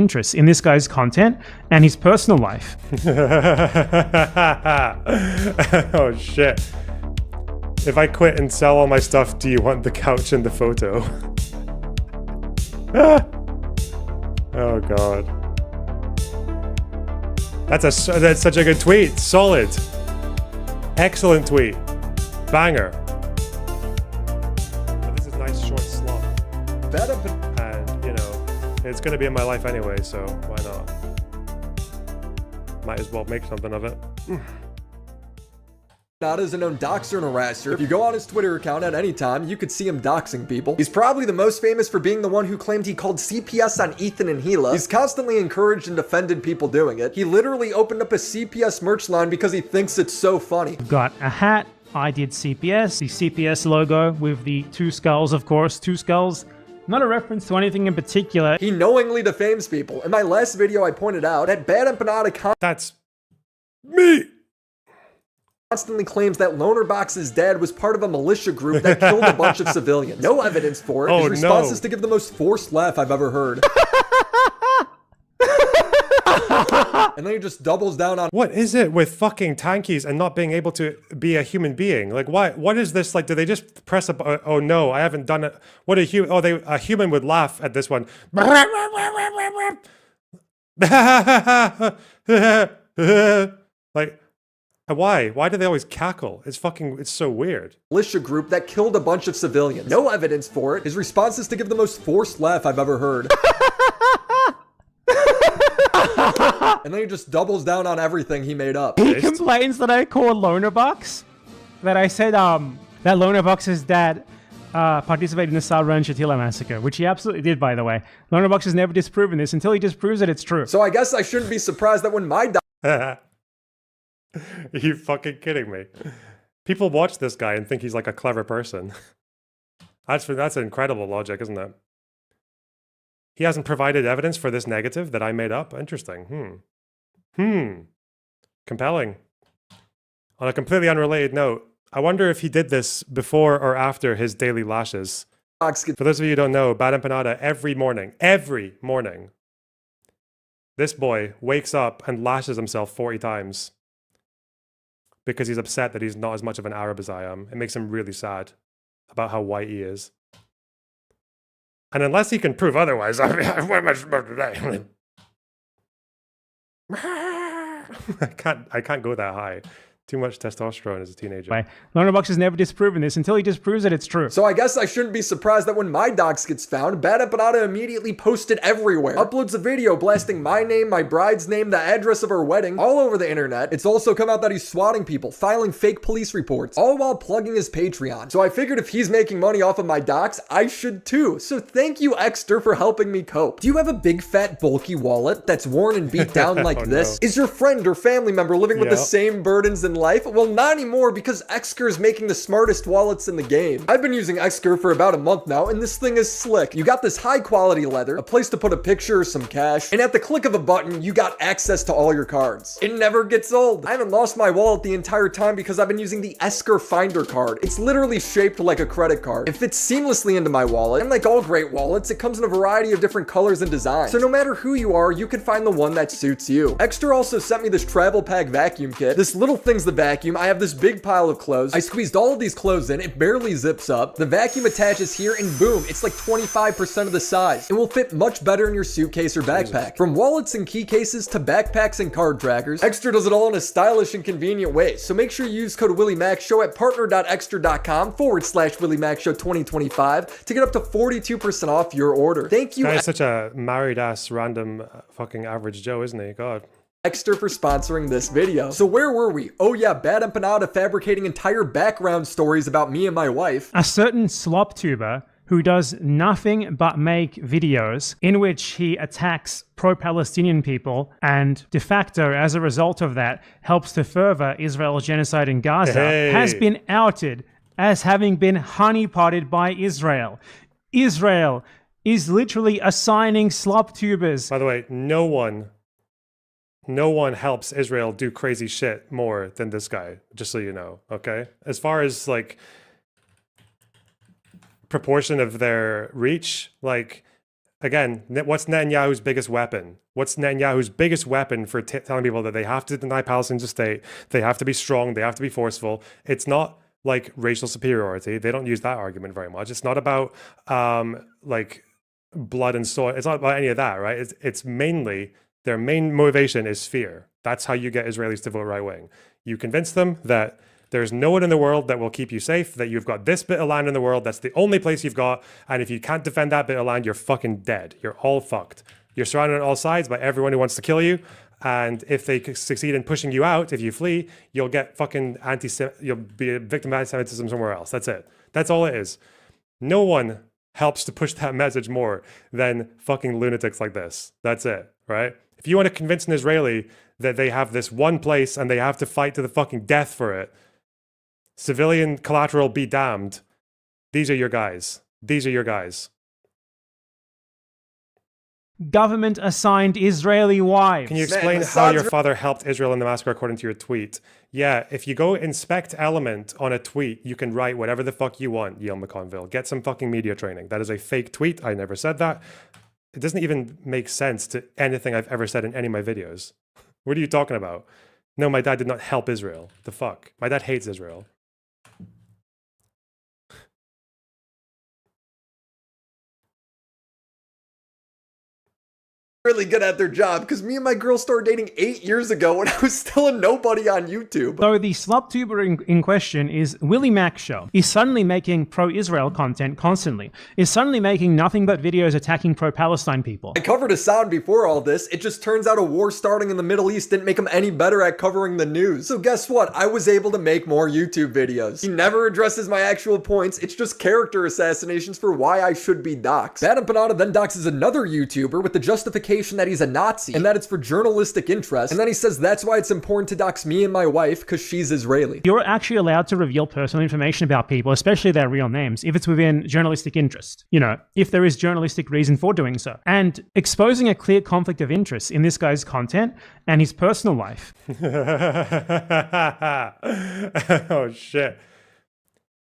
interests in this guy's content and his personal life. Oh shit. If I quit and sell all my stuff, do you want the couch and the photo? Oh god. That's such a good tweet. Solid. Excellent tweet. Banger. But this is a nice short slot. And, you know, it's going to be in my life anyway, so why not? Might as well make something of it. Empanada is a known doxer and harasser. If you go on his Twitter account at any time, you could see him doxing people. He's probably the most famous for being the one who claimed he called CPS on Ethan and Gila. He's constantly encouraged and defended people doing it. He literally opened up a CPS merch line because he thinks it's so funny. We've got a hat. I did CPS, the CPS logo with the two skulls, of course, two skulls. Not a reference to anything in particular. He knowingly defames people. In my last video, I pointed out that Badempamda That's me. constantly claims that Lonerbox's dad was part of a militia group that killed a bunch of civilians. No evidence for it. Oh, His response no. is to give the most forced laugh I've ever heard. And then he just doubles down on What is it with fucking tankies and not being able to be a human being? Like, why? What is this? Like, do they just press a? Oh no, I haven't done it. What a human? Oh, a human would laugh at this one. Like, why? Why do they always cackle? It's so weird. militia group that killed a bunch of civilians. No evidence for it. His response is to give the most forced laugh I've ever heard. And then he just doubles down on everything he made up. He complains that I called Lonerbox, that I said that Lonerbox's dad participated in the Sabra and Shatila massacre, which he absolutely did, by the way. Lonerbox has never disproven this. Until he disproves it, it's true. So I guess I shouldn't be surprised that when my Are you fucking kidding me? People watch this guy and think he's like a clever person. That's incredible logic, isn't it? He hasn't provided evidence for this negative that I made up. Interesting. Compelling. On a completely unrelated note, I wonder if he did this before or after his daily lashes. For those of you who don't know, Badempamda every morning, this boy wakes up and lashes himself 40 times. Because he's upset that he's not as much of an Arab as I am. It makes him really sad about how white he is. And unless he can prove otherwise, I mean, what am I supposed to say? I can't go that high. Too much testosterone as a teenager. Lonerbox has never disproven this. Until he disproves it, it's true. So I guess I shouldn't be surprised that when my dox gets found, Badempamda immediately posted everywhere. Uploads a video blasting my name, my bride's name, the address of her wedding, all over the internet. It's also come out that he's swatting people, filing fake police reports, all while plugging his Patreon. So I figured if he's making money off of my dox, I should too. So thank you, Exter, for helping me cope. Do you have a big fat bulky wallet that's worn and beat down like this? No. Is your friend or family member living with the same burdens in life? Well, not anymore, because Exker is making the smartest wallets in the game. I've been using Exker for about a month now, and this thing is slick. You got this high quality leather, a place to put a picture or some cash, and at the click of a button, you got access to all your cards. It never gets old. I haven't lost my wallet the entire time because I've been using the Esker Finder card. It's literally shaped like a credit card. It fits seamlessly into my wallet, and like all great wallets, it comes in a variety of different colors and designs. So no matter who you are, you can find the one that suits you. Exter also sent me this travel pack vacuum kit. This little thing's the vacuum. I have this big pile of clothes. I squeezed all of these clothes in. It barely zips up. The vacuum attaches here and boom, it's like 25% of the size. It will fit much better in your suitcase or backpack. From wallets and key cases to backpacks and card trackers, Exter does it all in a stylish and convenient way. So make sure you use code WillyMaxShow at partner.exter.com/WillyMaxShow 2025 to get up to 42% off your order. Thank you. He's such a married ass random fucking average Joe, isn't he? God. Exter for sponsoring this video. So where were we? Oh yeah, Badempamda fabricating entire background stories about me and my wife. A certain slop tuber who does nothing but make videos in which he attacks pro-Palestinian people and de facto, as a result of that, helps to further Israel's genocide in Gaza, has been outed as having been honeypotted by Israel. Israel is literally assigning slop tubers. By the way, no one helps Israel do crazy shit more than this guy, just so you know, okay? As far as, like, proportion of their reach, like, Again, what's Netanyahu's biggest weapon? What's Netanyahu's biggest weapon for telling people that they have to deny Palestinians a state, they have to be strong, they have to be forceful? It's not like racial superiority. They don't use that argument very much. It's not about like blood and soil. It's not about any of that, right? It's mainly, their main motivation is fear. That's how you get Israelis to vote right wing. You convince them that there's no one in the world that will keep you safe, that you've got this bit of land in the world, that's the only place you've got, and if you can't defend that bit of land, you're fucking dead. You're all fucked. You're surrounded on all sides by everyone who wants to kill you, and if they succeed in pushing you out, if you flee, you'll get fucking you'll be a victim of anti-Semitism somewhere else. That's it. That's all it is. No one helps to push that message more than fucking lunatics like this. That's it, right? If you want to convince an Israeli that they have this one place and they have to fight to the fucking death for it, civilian collateral be damned. These are your guys. These are your guys. Government assigned Israeli wives. Can you explain how your father helped Israel in the massacre according to your tweet? Yeah, if you go inspect element on a tweet, you can write whatever the fuck you want, Yale McConville. Get some fucking media training. That is a fake tweet. I never said that. It doesn't even make sense to anything I've ever said in any of my videos. What are you talking about? No, my dad did not help Israel. The fuck? My dad hates Israel. Really good at their job, because me and my girl started dating 8 years ago when I was still a nobody on YouTube. So the slubtuber in question is Willie Mac Show. He's suddenly making pro-Israel content constantly. He's suddenly making nothing but videos attacking pro-Palestine people. I covered Hasan before all this. It just turns out a war starting in the Middle East didn't make him any better at covering the news. So guess what? I was able to make more YouTube videos. He never addresses my actual points. It's just character assassinations for why I should be doxxed. Badempamda then doxes another YouTuber with the justification that he's a Nazi and that it's for journalistic interest, and then he says that's why it's important to dox me and my wife because she's Israeli. You're actually allowed to reveal personal information about people, especially their real names, if it's within journalistic interest. You know, if there is journalistic reason for doing so. And exposing a clear conflict of interest in this guy's content and his personal life. Oh shit.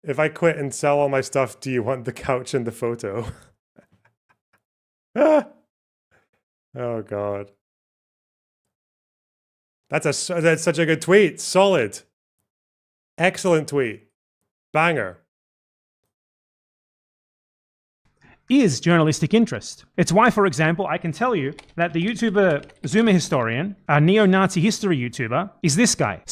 If I quit and sell all my stuff, do you want the couch and the photo? Oh God. That's such a good tweet. Solid. Excellent tweet. Banger. Is journalistic interest. It's why, for example, I can tell you that the YouTuber Zoomer Historian, a neo-Nazi history YouTuber, is this guy.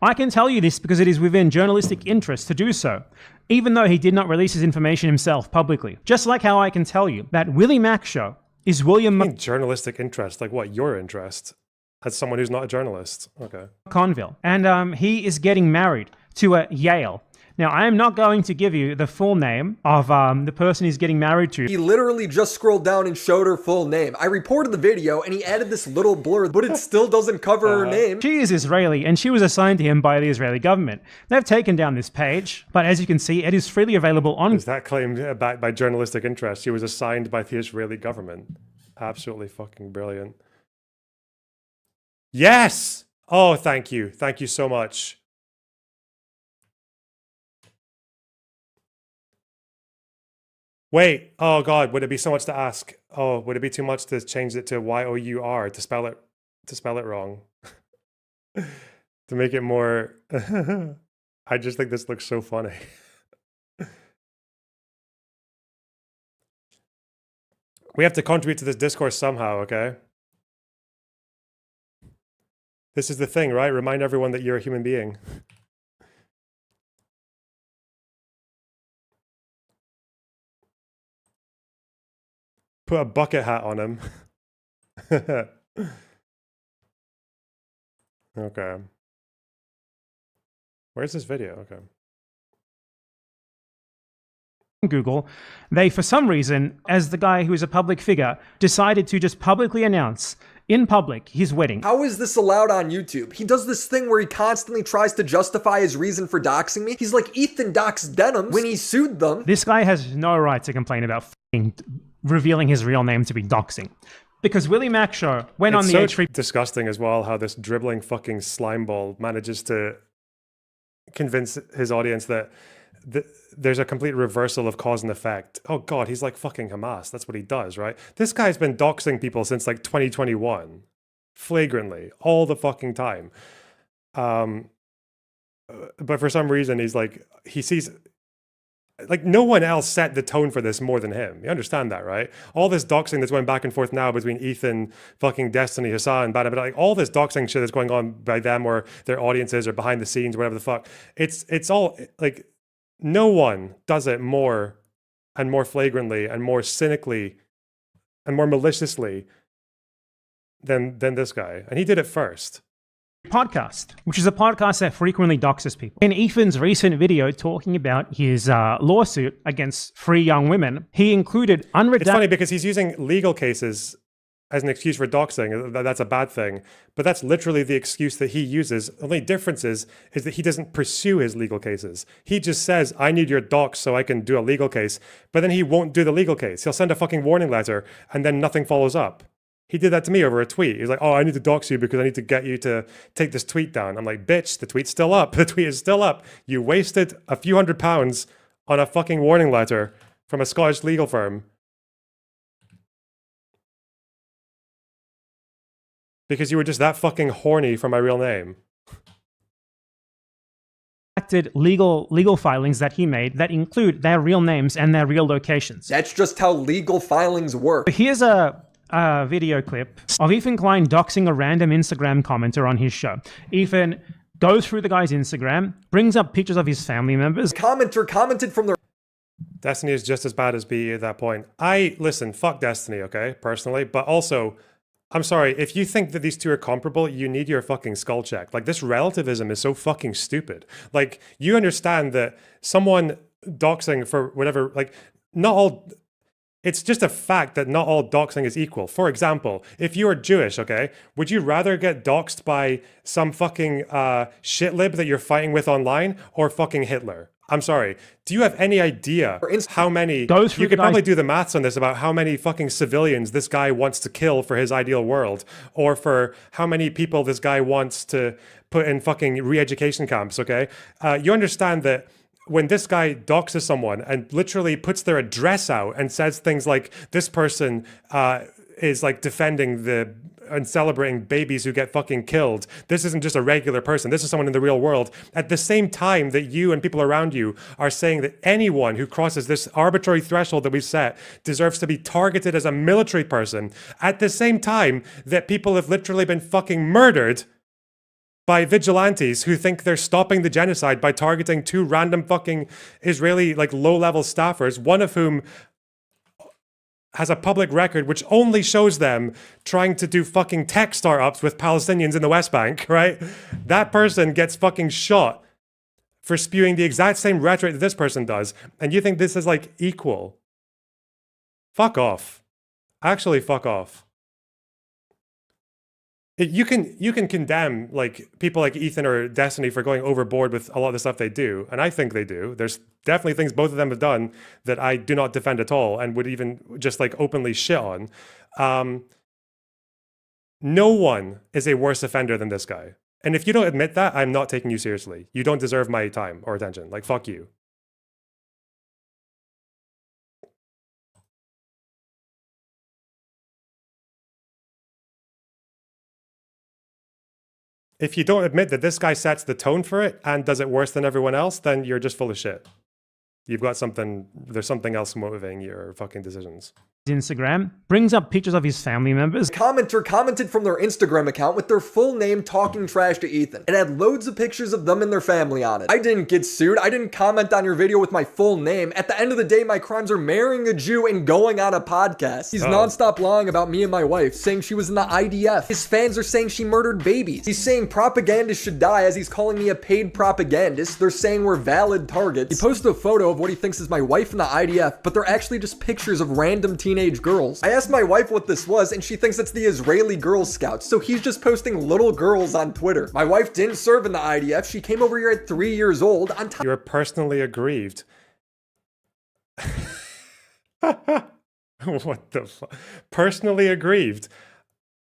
I can tell you this because it is within journalistic interest to do so, even though he did not release his information himself publicly. Just like how I can tell you that Willie Mac Show is William journalistic interest, like what? Your interest as someone who's not a journalist. Okay. Conville. And he is getting married to a Yale. Now, I am not going to give you the full name of the person he's getting married to. He literally just scrolled down and showed her full name. I reported the video and he added this little blur, but it still doesn't cover her name. She is Israeli and she was assigned to him by the Israeli government. They've taken down this page, but as you can see, it is freely available on... Is that claim backed by journalistic interest? She was assigned by the Israeli government. Absolutely fucking brilliant. Yes! Oh, thank you. Thank you so much. Wait, oh God, would it be so much to ask? Oh, would it be too much to change it to Y-O-U-R, to spell it wrong? To make it more... I just think this looks so funny. We have to contribute to this discourse somehow, okay? This is the thing, right? Remind everyone that you're a human being. Put a bucket hat on him. Okay. Where's this video? Okay. Google, they, for some reason, as the guy who is a public figure, decided to just publicly announce in public his wedding. How is this allowed on YouTube? He does this thing where he constantly tries to justify his reason for doxing me. He's like Ethan doxed Denims when he sued them. This guy has no right to complain about revealing his real name to be doxing. Because Willie Mac Show went on the H3... disgusting as well how this dribbling fucking slimeball manages to convince his audience that there's a complete reversal of cause and effect. Oh God, he's like fucking Hamas. That's what he does, right? This guy's been doxing people since like 2021, flagrantly, all the fucking time. But for some reason, he sees, like, no one else set the tone for this more than him. You understand that, right? All this doxing that's going back and forth now between Ethan, fucking Destiny, Hasan, Badempamda, like all this doxing shit that's going on by them or their audiences or behind the scenes, whatever the fuck. It's all like, no one does it more and more flagrantly and more cynically and more maliciously than this guy. And he did it first. Podcast, which is a podcast that frequently doxes people. In Ethan's recent video talking about his lawsuit against 3 young women, he included unredacted... It's funny because he's using legal cases as an excuse for doxing. That's a bad thing. But that's literally the excuse that he uses. The only difference is that he doesn't pursue his legal cases. He just says, I need your dox so I can do a legal case. But then he won't do the legal case. He'll send a fucking warning letter and then nothing follows up. He did that to me over a tweet. He's like, oh, I need to dox you because I need to get you to take this tweet down. I'm like, bitch, the tweet's still up. The tweet is still up. You wasted a few £100 on a fucking warning letter from a Scottish legal firm because you were just that fucking horny for my real name. Legal filings that he made that include their real names and their real locations. That's just how legal filings work. Here's a video clip of Ethan Klein doxing a random Instagram commenter on his show. Ethan goes through the guy's Instagram, brings up pictures of his family members. Commenter commented from their... Destiny is just as bad as BE at that point. Listen, fuck Destiny, okay, personally, but also, I'm sorry, if you think that these two are comparable, you need your fucking skull checked. Like, this relativism is so fucking stupid. Like, you understand that someone doxing for whatever, like, not all... It's just a fact that not all doxing is equal. For example, if you are Jewish, okay, would you rather get doxed by some fucking shitlib that you're fighting with online or fucking Hitler? I'm sorry. Do you have any idea how many... You could probably do the maths on this about how many fucking civilians this guy wants to kill for his ideal world, or for how many people this guy wants to put in fucking re-education camps, okay? You understand that when this guy doxes someone and literally puts their address out and says things like, this person is like defending and celebrating babies who get fucking killed. This isn't just a regular person. This is someone in the real world. At the same time that you and people around you are saying that anyone who crosses this arbitrary threshold that we've set deserves to be targeted as a military person. At the same time that people have literally been fucking murdered by vigilantes who think they're stopping the genocide by targeting 2 random fucking Israeli, like, low-level staffers, one of whom has a public record which only shows them trying to do fucking tech startups with Palestinians in the West Bank, right? That person gets fucking shot for spewing the exact same rhetoric that this person does, and you think this is, like, equal? Fuck off. Actually, fuck off. You can condemn, like, people like Ethan or Destiny for going overboard with a lot of the stuff they do, and I think they do. There's definitely things both of them have done that I do not defend at all and would even just, like, openly shit on. No one is a worse offender than this guy. And if you don't admit that, I'm not taking you seriously. You don't deserve my time or attention. Like, fuck you. If you don't admit that this guy sets the tone for it and does it worse than everyone else, then you're just full of shit. You've got there's something else motivating your fucking decisions. Instagram, brings up pictures of his family members. Commenter commented from their Instagram account with their full name talking trash to Ethan. It had loads of pictures of them and their family on it. I didn't get sued. I didn't comment on your video with my full name. At the end of the day, my crimes are marrying a Jew and going on a podcast. He's nonstop lying about me and my wife, saying she was in the IDF. His fans are saying she murdered babies. He's saying propagandists should die as he's calling me a paid propagandist. They're saying we're valid targets. He posted a photo of what he thinks is my wife in the IDF, but they're actually just pictures of random teenage girls. I asked my wife what this was, and she thinks it's the Israeli Girl Scouts, so he's just posting little girls on Twitter. My wife didn't serve in the IDF. She came over here at 3 years old. On top— You're personally aggrieved. What the fuck? Personally aggrieved.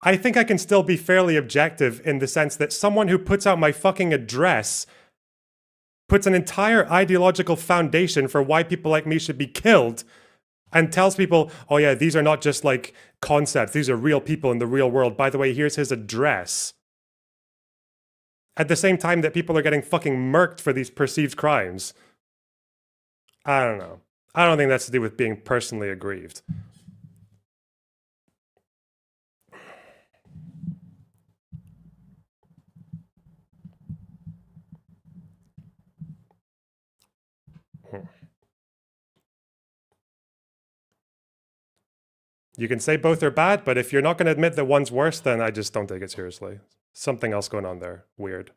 I think I can still be fairly objective in the sense that someone who puts out my fucking address puts an entire ideological foundation for why people like me should be killed, and tells people, oh yeah, these are not just like concepts, these are real people in the real world. By the way, here's his address. At the same time that people are getting fucking murked for these perceived crimes. I don't know. I don't think that's to do with being personally aggrieved. You can say both are bad, but if you're not going to admit that one's worse, then I just don't take it seriously. Something else going on there. Weird.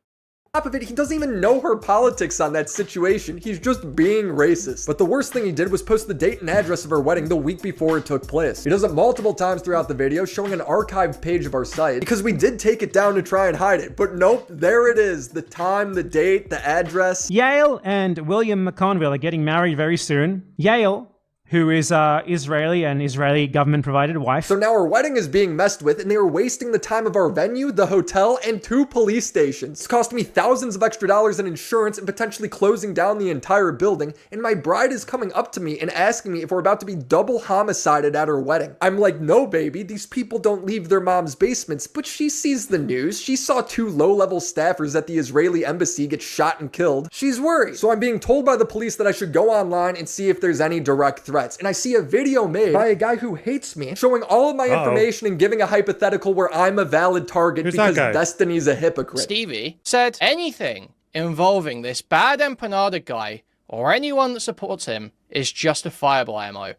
Top of it, he doesn't even know her politics on that situation. He's just being racist. But the worst thing he did was post the date and address of our wedding the week before it took place. He does it multiple times throughout the video, showing an archived page of our site, because we did take it down to try and hide it. But nope, there it is. The time, the date, the address. Yael and William McConville are getting married very soon. Yael, who is Israeli and Israeli government-provided wife. So now our wedding is being messed with, and they are wasting the time of our venue, the hotel, and 2 police stations. It's cost me thousands of extra dollars in insurance and potentially closing down the entire building, and my bride is coming up to me and asking me if we're about to be double homicided at her wedding. I'm like, no baby, these people don't leave their mom's basements, but she sees the news. She saw 2 low-level staffers at the Israeli embassy get shot and killed. She's worried. So I'm being told by the police that I should go online and see if there's any direct threats. And I see a video made by a guy who hates me, showing all of my information and giving a hypothetical where I'm a valid target because Destiny's a hypocrite. Stevie said anything involving this bad Empanada guy or anyone that supports him is justifiable ammo.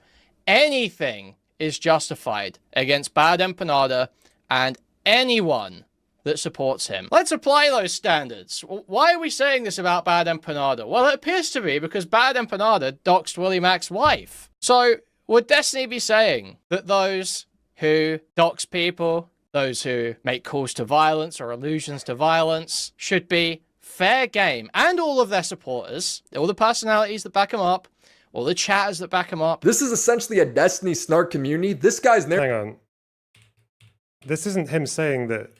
Anything is justified against bad Empanada and anyone that supports him. Let's apply those standards. Why are we saying this about Bad Empanada? Well, it appears to be because Bad Empanada doxed Willie Mac's wife. So, would Destiny be saying that those who dox people, those who make calls to violence or allusions to violence, should be fair game, and all of their supporters, all the personalities that back them up, all the chatters that back them up? This is essentially a Destiny snark community. This guy's Hang on. This isn't him saying that...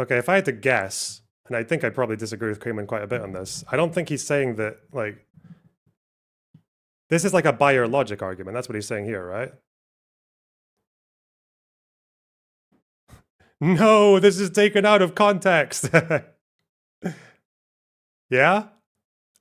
Okay, if I had to guess, and I think I probably disagree with Kremen quite a bit on this, I don't think he's saying that, like... This is like a buyer logic argument. That's what he's saying here, right? No, this is taken out of context. Yeah?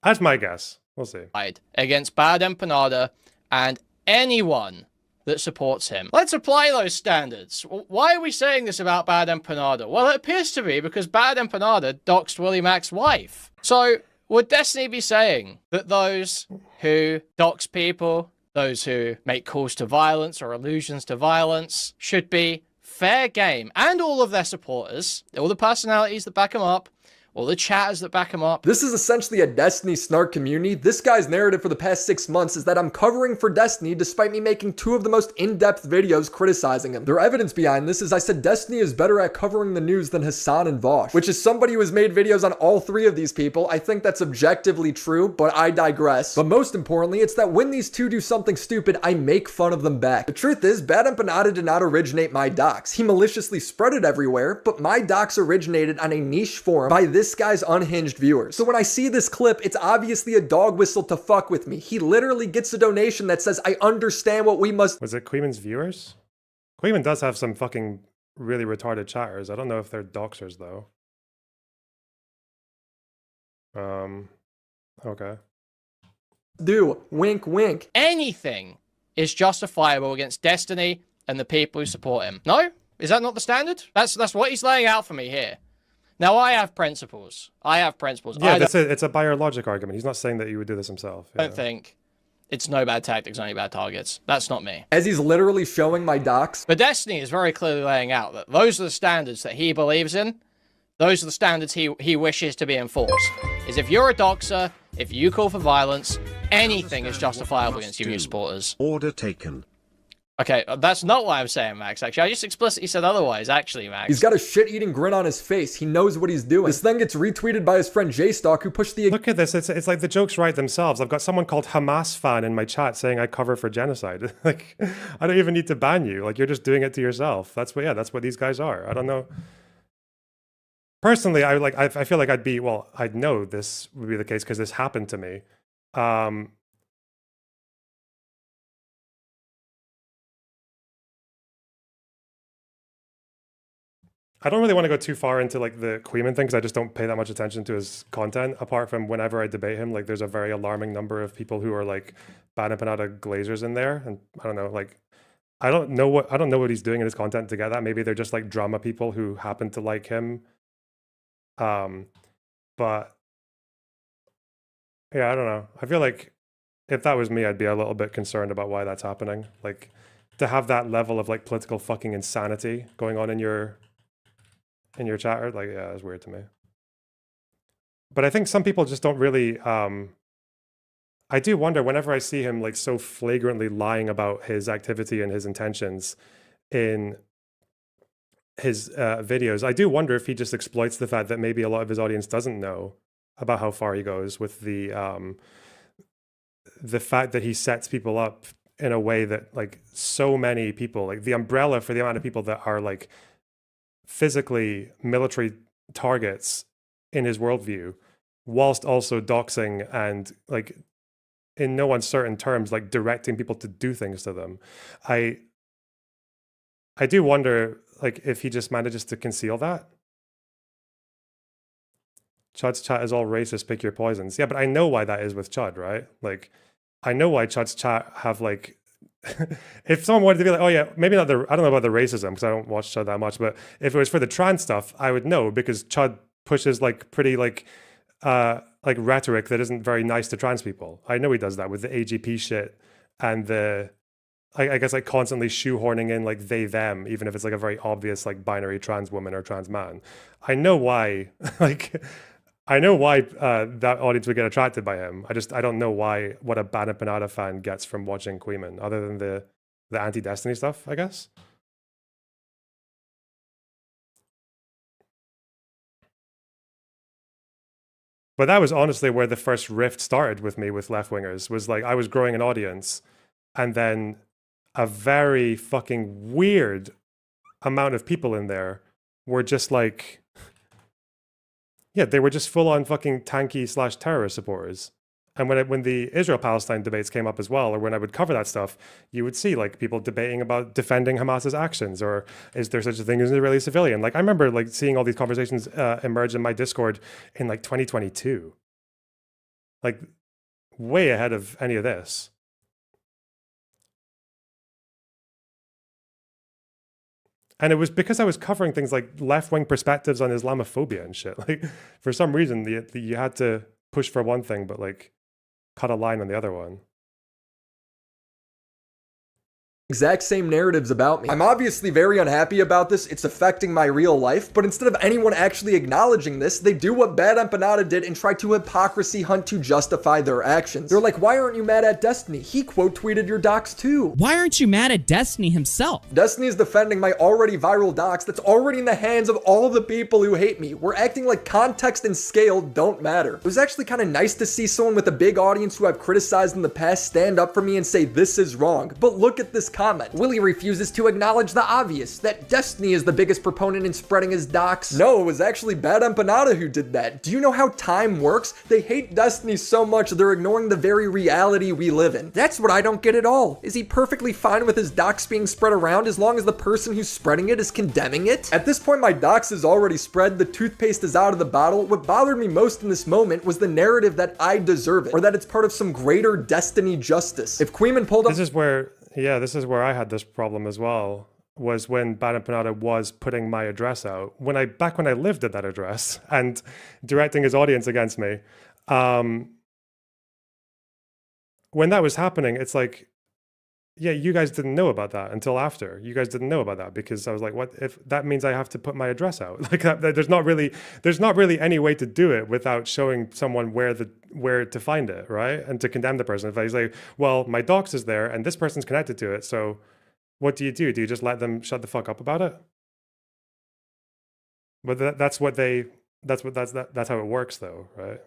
That's my guess. We'll see. Against Bad Empanada and anyone that supports him. Let's apply those standards. Why are we saying this about Bad Empanada? Well, it appears to be because Bad Empanada doxed Willie Mac's wife. So, would Destiny be saying that those who dox people, those who make calls to violence or allusions to violence, should be fair game, and all of their supporters, all the personalities that back them up, all the chatters that back him up? This is essentially a Destiny snark community. This guy's narrative for the past 6 months is that I'm covering for Destiny despite me making 2 of the most in-depth videos criticizing him. Their evidence behind this is I said Destiny is better at covering the news than Hasan and Vosh, which is somebody who has made videos on all 3 of these people. I think that's objectively true, but I digress. But most importantly, it's that when these 2 do something stupid, I make fun of them back. The truth is, Bad Empanada did not originate my docs. He maliciously spread it everywhere, but my docs originated on a niche forum by this guy's unhinged viewers. So when I see this clip, it's obviously a dog whistle to fuck with me. He literally gets a donation that says, I understand what we must... Was it Queeman's viewers? Queeman does have some fucking really retarded chatters. I don't know if they're doxers, though. Okay. Do. Wink, wink. Anything is justifiable against Destiny and the people who support him. No? Is that not the standard? That's what he's laying out for me here. Now, I have principles. Yeah, it's a buyer logic argument. He's not saying that he would do this himself. I don't think it's no bad tactics, only bad targets. That's not me. As he's literally showing my docs. But Destiny is very clearly laying out that those are the standards that he believes in. Those are the standards he wishes to be enforced. Is if you're a doxer, if you call for violence, anything is justifiable against you and your supporters. Order taken. Okay, that's not what I'm saying, Max, actually. I just explicitly said otherwise, actually, Max. He's got a shit-eating grin on his face. He knows what he's doing. This then gets retweeted by his friend J-Stock, who pushed the... Look at this. It's like the jokes write themselves. I've got someone called Hamas fan in my chat saying I cover for genocide. Like, I don't even need to ban you. Like, you're just doing it to yourself. That's what these guys are. I don't know. personally, I feel like I'd know this would be the case because this happened to me. I don't really want to go too far into like the Queeman thing because I just don't pay that much attention to his content. Apart from whenever I debate him, like there's a very alarming number of people who are like Badempamda glazers in there, and I don't know, like I don't know what he's doing in his content to get that. Maybe they're just like drama people who happen to like him. But yeah, I don't know. I feel like if that was me, I'd be a little bit concerned about why that's happening. Like to have that level of like political fucking insanity going on in your chat, like yeah, it's weird to me. But I think some people just don't really I do wonder whenever I see him like so flagrantly lying about his activity and his intentions in his videos, I do wonder if he just exploits the fact that maybe a lot of his audience doesn't know about how far he goes with the fact that he sets people up in a way that like so many people, like the umbrella for the amount of people that are like physically military targets in his worldview, whilst also doxing and like in no uncertain terms like directing people to do things to them. I do wonder like if he just manages to conceal that. Chud's chat is all racist, pick your poisons. Yeah, but I know why that is with Chud, right? Like I know why Chud's chat have like if someone wanted to be like, oh yeah, maybe not I don't know about the racism because I don't watch Chud that much, but if it was for the trans stuff, I would know because Chud pushes like pretty like rhetoric that isn't very nice to trans people. I know he does that with the AGP shit and the I guess like constantly shoehorning in like they them, even if it's like a very obvious like binary trans woman or trans man. I know why like I know why that audience would get attracted by him. I don't know what a Badempamda fan gets from watching Queeman, other than the anti-Destiny stuff, I guess. But that was honestly where the first rift started with me with left-wingers, was like I was growing an audience, and then a very fucking weird amount of people in there were just like, yeah, they were just full-on fucking tanky / terrorist supporters. And when the Israel-Palestine debates came up as well, or when I would cover that stuff, you would see like people debating about defending Hamas's actions, or is there such a thing as an Israeli civilian? Like I remember like seeing all these conversations emerge in my Discord in like 2022, like way ahead of any of this. And it was because I was covering things like left-wing perspectives on Islamophobia and shit. Like for some reason, you had to push for one thing, but like cut a line on the other one. Exact same narratives about me. I'm obviously very unhappy about this. It's affecting my real life, but instead of anyone actually acknowledging this, they do what Badempamda did and try to hypocrisy hunt to justify their actions. They're like, why aren't you mad at Destiny? He quote tweeted your docs too. Why aren't you mad at Destiny himself? Destiny is defending my already viral docs that's already in the hands of all of the people who hate me. We're acting like context and scale don't matter. It was actually kind of nice to see someone with a big audience who I've criticized in the past stand up for me and say this is wrong. But look at this comment. Willie refuses to acknowledge the obvious, that Destiny is the biggest proponent in spreading his docs. No, it was actually Badempamda who did that. Do you know how time works? They hate Destiny so much they're ignoring the very reality we live in. That's what I don't get at all. Is he perfectly fine with his docs being spread around as long as the person who's spreading it is condemning it? At this point, my docs is already spread, the toothpaste is out of the bottle. What bothered me most in this moment was the narrative that I deserve it, or that it's part of some greater Destiny justice. If Queeman pulled up— This is where I had this problem as well, was when Badempamda was putting my address out. Back when I lived at that address and directing his audience against me, when that was happening, it's like, yeah, you guys didn't know about that until after. You guys didn't know about that because I was like, what if that means I have to put my address out? Like there's not really any way to do it without showing someone where to find it, right? And to condemn the person. If I say, well, my docs is there and this person's connected to it, so what do? Do you just let them shut the fuck up about it? But that's how it works though, right?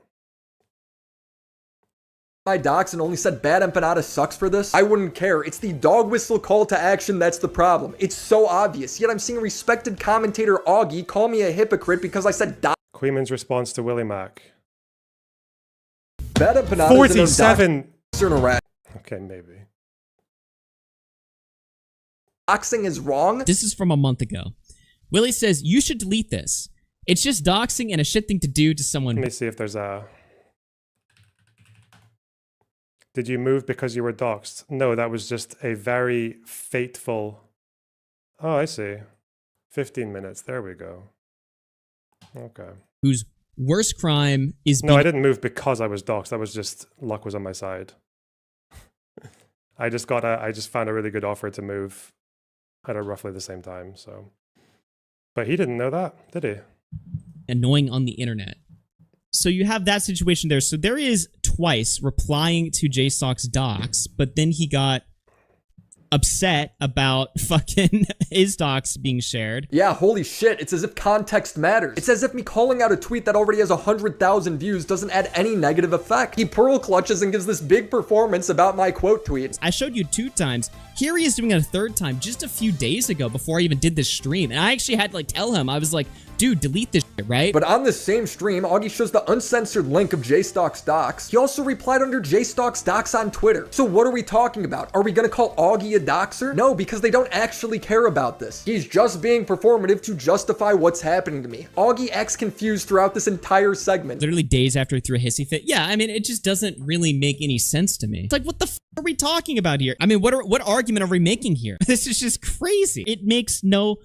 my docs and only said Bad Empanada sucks for this, I wouldn't care. It's the dog whistle call to action that's the problem. It's so obvious. Yet I'm seeing respected commentator Augie call me a hypocrite because I said Queeman's response to Willie Mac. Bad Empanada 47. Okay, maybe. Doxxing is wrong. This is from a month ago. Willie says, you should delete this. It's just doxing and a shit thing to do to someone. Let me see if there's a... Did you move because you were doxxed? No, that was just a very fateful... Oh, I see. 15 minutes. There we go. Okay. Whose worst crime is No, I didn't move because I was doxxed. That was just luck was on my side. I just found a really good offer to move at roughly the same time, so... But he didn't know that, did he? Annoying on the internet. So you have that situation there. So there is twice replying to JSock's docs, but then he got upset about fucking his docs being shared. Yeah, holy shit. It's as if context matters. It's as if me calling out a tweet that already has 100,000 views doesn't add any negative effect. He pearl clutches and gives this big performance about my quote tweet. I showed you 2 times. Here he is doing it a 3rd time just a few days ago before I even did this stream. And I actually had to like tell him, I was like, dude, delete this shit, right? But on this same stream, Augie shows the uncensored link of JStock's docs. He also replied under JStock's docs on Twitter. So what are we talking about? Are we gonna call Augie a doxer? No, because they don't actually care about this. He's just being performative to justify what's happening to me. Augie acts confused throughout this entire segment. Literally days after he threw a hissy fit. Yeah, I mean, it just doesn't really make any sense to me. It's like, what the f are we talking about here? I mean, what argument are we making here? This is just crazy. It makes no...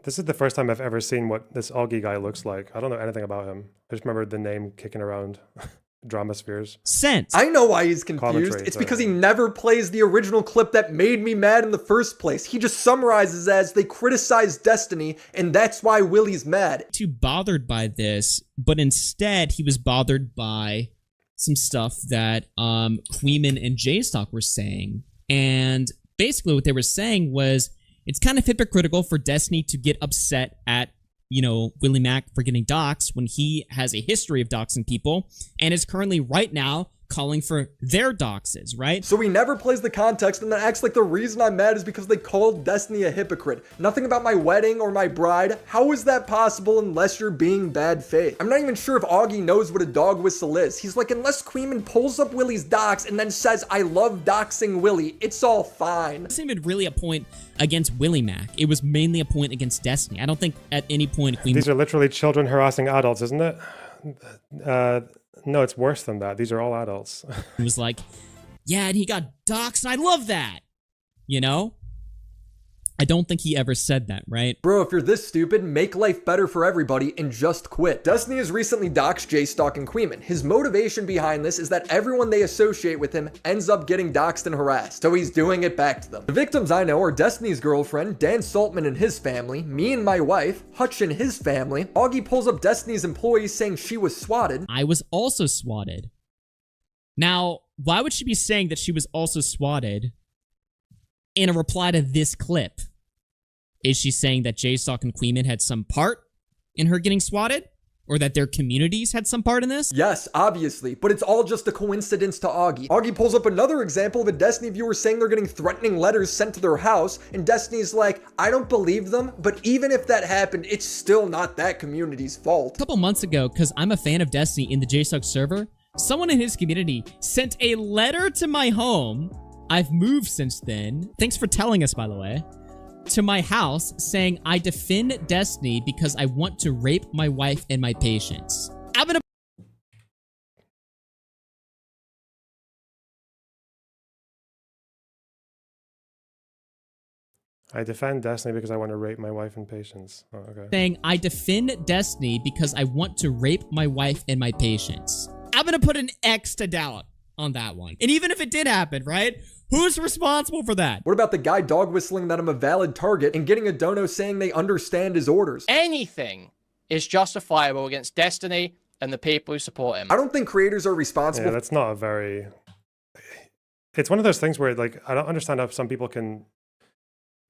This is the first time I've ever seen what this Augie guy looks like. I don't know anything about him. I just remember the name kicking around drama spheres. Sense. I know why he's confused. It's because he never plays the original clip that made me mad in the first place. He just summarizes as they criticize Destiny, and that's why Willie's mad. Too bothered by this, but instead he was bothered by some stuff that Queeman and JStock were saying. And basically what they were saying was, it's kind of hypocritical for Destiny to get upset at, you know, Willie Mac for getting doxxed when he has a history of doxing people and is currently right now calling for their doxes, right? So he never plays the context and then acts like the reason I'm mad is because they called Destiny a hypocrite. Nothing about my wedding or my bride. How is that possible unless you're being bad faith? I'm not even sure if Augie knows what a dog whistle is. He's like, unless Queeman pulls up Willie's docs and then says, I love doxing Willie, it's all fine. It wasn't even really a point against Willie Mac. It was mainly a point against Destiny. I don't think at any point Queeman... These are literally children harassing adults, isn't it? No, it's worse than that. These are all adults. He was like, yeah, and he got doxxed, and I love that. You know? I don't think he ever said that, right? Bro, if you're this stupid, make life better for everybody and just quit. Destiny has recently doxed JStock and Queeman. His motivation behind this is that everyone they associate with him ends up getting doxed and harassed, so he's doing it back to them. The victims I know are Destiny's girlfriend, Dan Saltman and his family, me and my wife, Hutch and his family. Augie pulls up Destiny's employees saying she was swatted. I was also swatted. Now, why would she be saying that she was also swatted in a reply to this clip? Is she saying that JStock and Queeman had some part in her getting swatted? Or that their communities had some part in this? Yes, obviously, but it's all just a coincidence to Augie. Augie pulls up another example of a Destiny viewer saying they're getting threatening letters sent to their house, and Destiny's like, I don't believe them, but even if that happened, it's still not that community's fault. A couple months ago, because I'm a fan of Destiny in the JSock server, someone in his community sent a letter to my home. I've moved since then. Thanks for telling us, by the way. To my house saying, I defend Destiny because I want to rape my wife and my patients. I'm gonna... I defend Destiny because I want to rape my wife and patients. Oh, okay. Saying, I defend Destiny because I want to rape my wife and my patients. I'm gonna put an X to doubt on that one. And even if it did happen, right? Who's responsible for that? What about the guy dog whistling that I'm a valid target and getting a dono saying they understand his orders? Anything is justifiable against Destiny and the people who support him. I don't think creators are responsible. Yeah, that's not a very... It's one of those things where, like, I don't understand how some people can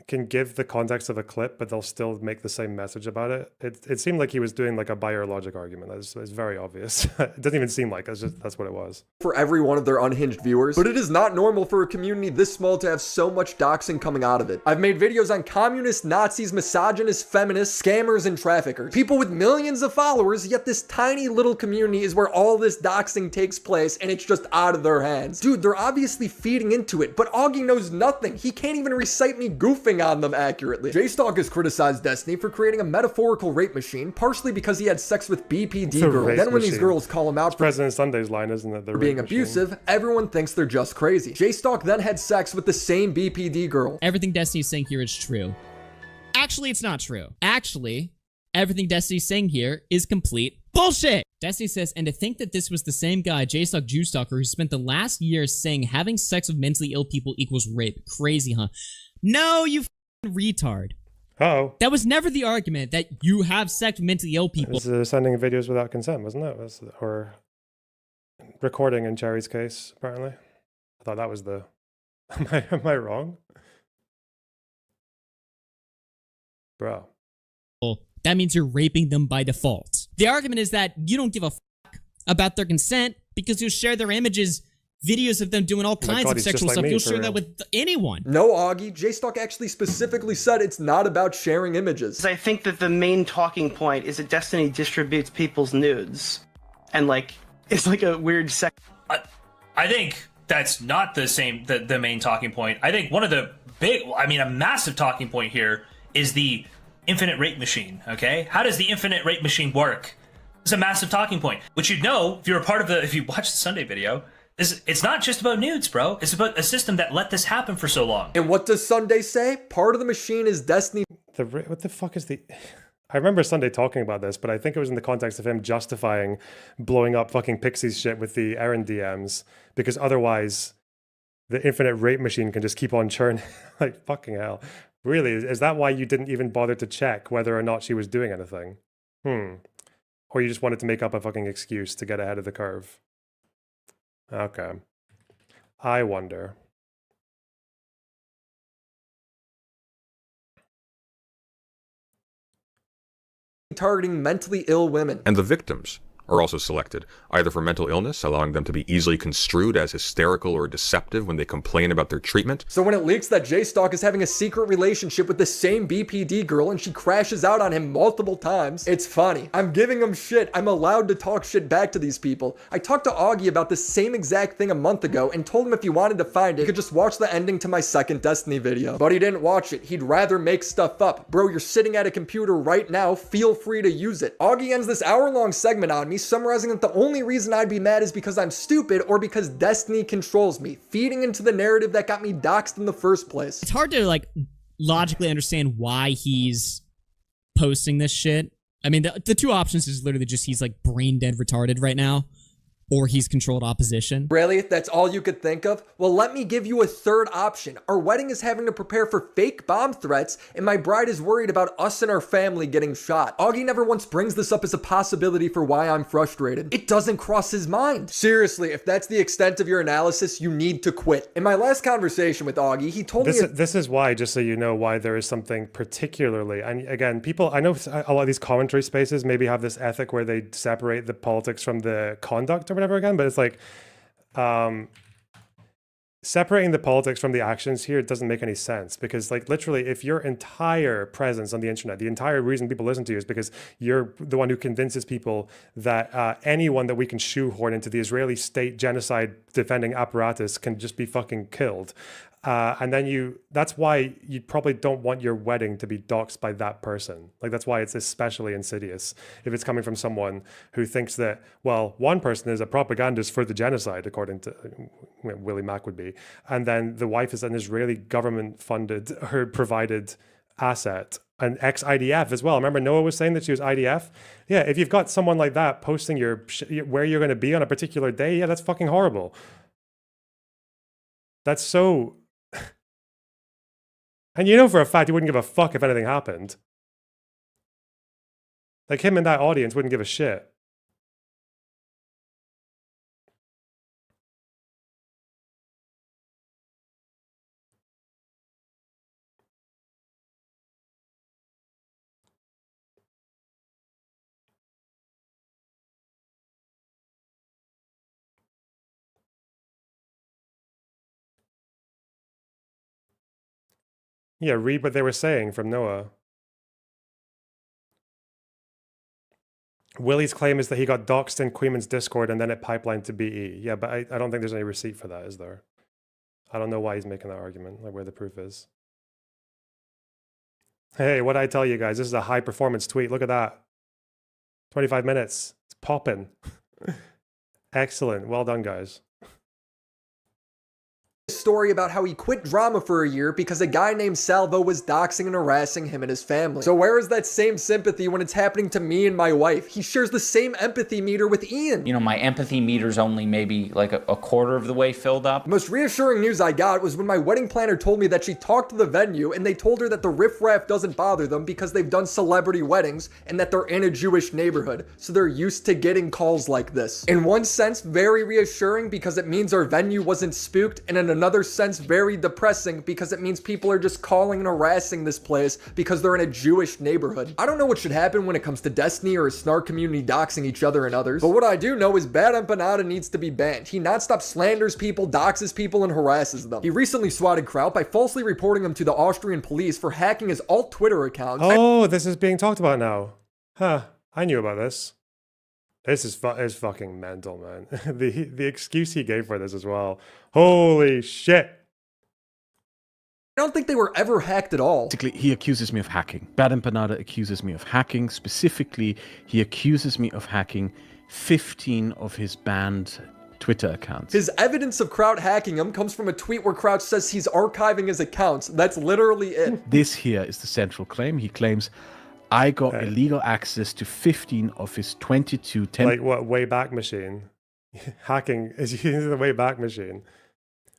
can give the context of a clip, but they'll still make the same message about it. It seemed like he was doing like a buyer logic argument. It's very obvious. It doesn't even seem like that's what it was. For every one of their unhinged viewers, but it is not normal for a community this small to have so much doxing coming out of it. I've made videos on communists, Nazis, misogynists, feminists, scammers, and traffickers. People with millions of followers, yet this tiny little community is where all this doxing takes place, and it's just out of their hands. Dude, they're obviously feeding into it, but Augie knows nothing. He can't even recite me goofing on them accurately. J-Stalk has criticized Destiny for creating a metaphorical rape machine, partially because he had sex with BPD girls. Then when these girls call him out for President Sunday's line, isn't it? For being abusive, everyone thinks they're just crazy. J-Stalk then had sex with the same BPD girl. Everything Destiny's saying here is true. Actually, it's not true. Actually, everything Destiny's saying here is complete bullshit. Destiny says, and to think that this was the same guy, J-Stalk Jewstalker, who spent the last year saying having sex with mentally ill people equals rape. Crazy, huh? No, you retard. Oh. That was never the argument that you have sex with mentally ill people. It was sending videos without consent, wasn't it? Or recording in Cherry's case, apparently. I thought that was the... Am I wrong? Bro. That means you're raping them by default. The argument is that you don't give a fuck about their consent because you'll share their images, videos of them doing all kinds of sexual stuff. You'll share that with anyone. No, Augie. J-Stalk actually specifically said it's not about sharing images. I think that the main talking point is that Destiny distributes people's nudes. And, like, it's like a weird I think that's not the main talking point. I think one of the a massive talking point here is the infinite rape machine, okay? How does the infinite rape machine work? It's a massive talking point. Which you'd know if if you watched the Sunday video, it's not just about nudes, bro. It's about a system that let this happen for so long. And what does Sunday say? Part of the machine is Destiny. What the fuck is the... I remember Sunday talking about this, but I think it was in the context of him justifying blowing up fucking Pixie's shit with the Aaron DMs, because otherwise the infinite rape machine can just keep on churning. Like, fucking hell. Really? Is that why you didn't even bother to check whether or not she was doing anything? Or you just wanted to make up a fucking excuse to get ahead of the curve? Okay. I wonder. Targeting mentally ill women. And the victims are also selected, either for mental illness, allowing them to be easily construed as hysterical or deceptive when they complain about their treatment. So when it leaks that J-Stalk is having a secret relationship with the same BPD girl and she crashes out on him multiple times, it's funny. I'm giving him shit. I'm allowed to talk shit back to these people. I talked to Augie about the same exact thing a month ago and told him if he wanted to find it, he could just watch the ending to my second Destiny video. But he didn't watch it. He'd rather make stuff up. Bro, you're sitting at a computer right now. Feel free to use it. Augie ends this hour-long segment on me summarizing that the only reason I'd be mad is because I'm stupid or because Destiny controls me, feeding into the narrative that got me doxxed in the first place. It's hard to, like, logically understand why he's posting this shit. I mean, the two options is literally just he's, like, brain dead retarded right now, or he's controlled opposition. Really? That's all you could think of? Well, let me give you a third option. Our wedding is having to prepare for fake bomb threats, and my bride is worried about us and our family getting shot. Augie never once brings this up as a possibility for why I'm frustrated. It doesn't cross his mind. Seriously, if that's the extent of your analysis, you need to quit. In my last conversation with Augie, he told me... This is why, just so you know, why there is something particularly... And again, people... I know a lot of these commentary spaces maybe have this ethic where they separate the politics from the conduct or whatever again, but it's like separating the politics from the actions here doesn't make any sense, because like literally if your entire presence on the internet, the entire reason people listen to you is because you're the one who convinces people that anyone that we can shoehorn into the Israeli state genocide defending apparatus can just be fucking killed. And then that's why you probably don't want your wedding to be doxxed by that person. Like, that's why it's especially insidious if it's coming from someone who thinks that, well, one person is a propagandist for the genocide, according to Willie Mack would be. And then the wife is an Israeli government funded or provided asset, an ex-IDF as well. Remember Noah was saying that she was IDF? Yeah, if you've got someone like that posting where you're going to be on a particular day, yeah, that's fucking horrible. That's so... And you know for a fact he wouldn't give a fuck if anything happened. Like, him and that audience wouldn't give a shit. Yeah, read what they were saying from Noah. Willie's claim is that he got doxxed in Queeman's Discord and then it pipelined to BE. Yeah, but I don't think there's any receipt for that, is there? I don't know why he's making that argument, like where the proof is. Hey, what did I tell you guys? This is a high performance tweet. Look at that. 25 minutes. It's popping. Excellent. Well done, guys. Story about how he quit drama for a year because a guy named Salvo was doxing and harassing him and his family. So where is that same sympathy when it's happening to me and my wife? He shares the same empathy meter with Ian. You know, my empathy meter's only maybe like a quarter of the way filled up. The most reassuring news I got was when my wedding planner told me that she talked to the venue and they told her that the riffraff doesn't bother them because they've done celebrity weddings and that they're in a Jewish neighborhood, so they're used to getting calls like this. In one sense, very reassuring because it means our venue wasn't spooked, and in another sense, very depressing because it means people are just calling and harassing this place because they're in a Jewish neighborhood. I don't know what should happen when it comes to Destiny or a snark community doxing each other and others, but what I do know is Badempamda needs to be banned. He nonstop slanders people, doxes people, and harasses them. He recently swatted Kraut by falsely reporting him to the Austrian police for hacking his alt Twitter account. Oh, this is being talked about now. Huh, I knew about this. This is fucking mental, man. The excuse he gave for this as well. Holy shit. I don't think they were ever hacked at all. Basically, he accuses me of hacking. Badempamda accuses me of hacking. Specifically, he accuses me of hacking 15 of his banned Twitter accounts. His evidence of Kraut hacking him comes from a tweet where Kraut says he's archiving his accounts. That's literally it. This here is the central claim. He claims, I got illegal access to 15 of his 22... Like what, Wayback Machine? Hacking is using the Wayback Machine.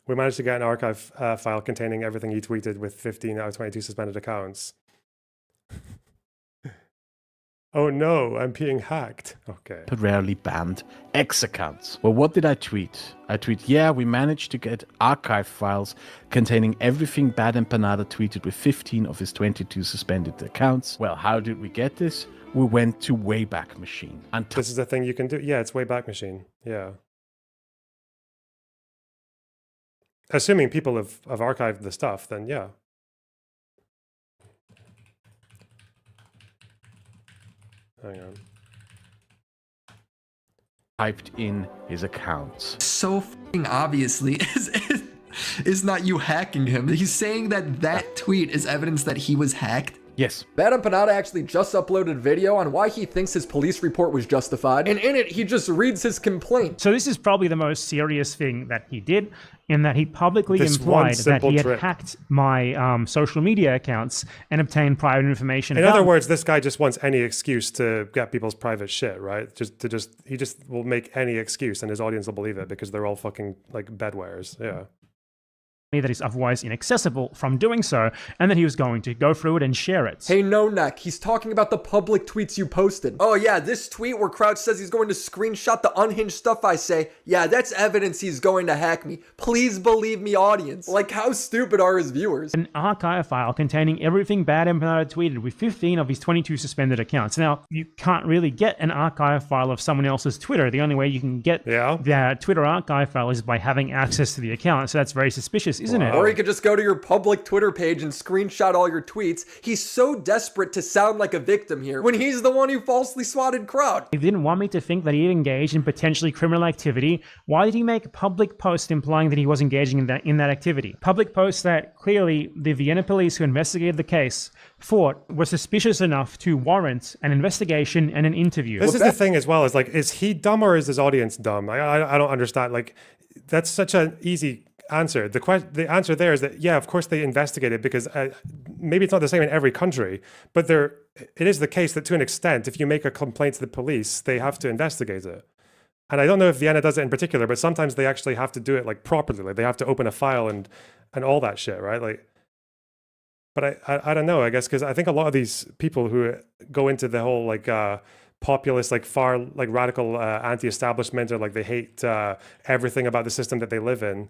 We managed to get an archive file containing everything he tweeted with 15 out of 22 suspended accounts. Oh no, I'm being hacked. Okay. But rarely banned X accounts. Well, what did I tweet? I tweet, yeah, we managed to get archive files containing everything Badempamda tweeted with 15 of his 22 suspended accounts. Well, how did we get this? We went to Wayback Machine. And this is the thing you can do. Yeah, it's Wayback Machine. Yeah. Assuming people have archived the stuff, then yeah. Hang on. Typed in his accounts. So fucking obviously is not you hacking him. He's saying that tweet is evidence that he was hacked. Yes. Badempamda actually just uploaded video on why he thinks his police report was justified, and in it, he just reads his complaint. So this is probably the most serious thing that he did, in that he publicly implied that he had hacked my social media accounts and obtained private information. In other words, this guy just wants any excuse to get people's private shit, right? He just will make any excuse and his audience will believe it because they're all fucking like bedwetters. Yeah. That is otherwise inaccessible from doing so, and that he was going to go through it and share it. Hey, no neck, he's talking about the public tweets you posted. Oh yeah, this tweet where Kraut says he's going to screenshot the unhinged stuff I say, yeah, that's evidence he's going to hack me. Please believe me, audience. Like, how stupid are his viewers? An archive file containing everything Badempamda tweeted with 15 of his 22 suspended accounts. Now, you can't really get an archive file of someone else's Twitter. The only way you can get the Twitter archive file is by having access to the account, so that's very suspicious, isn't it? Or you could just go to your public Twitter page and screenshot all your tweets. He's so desperate to sound like a victim here when he's the one who falsely swatted Kraut. He didn't want me to think that he had engaged in potentially criminal activity. Why did he make a public post implying that he was engaging in that activity? Public posts that clearly the Vienna police who investigated the case thought were suspicious enough to warrant an investigation and an interview. This is the thing as well, is like, is he dumb or is his audience dumb? I don't understand. Like, that's such an easy answer. The answer there is that, yeah, of course they investigated because maybe it's not the same in every country, but it is the case that to an extent, if you make a complaint to the police, they have to investigate it. And I don't know if Vienna does it in particular, but sometimes they actually have to do it like properly. Like they have to open a file and all that shit, right? Like, but I don't know, I guess, because I think a lot of these people who go into the whole like populist, like far like radical anti-establishment, or like they hate everything about the system that they live in.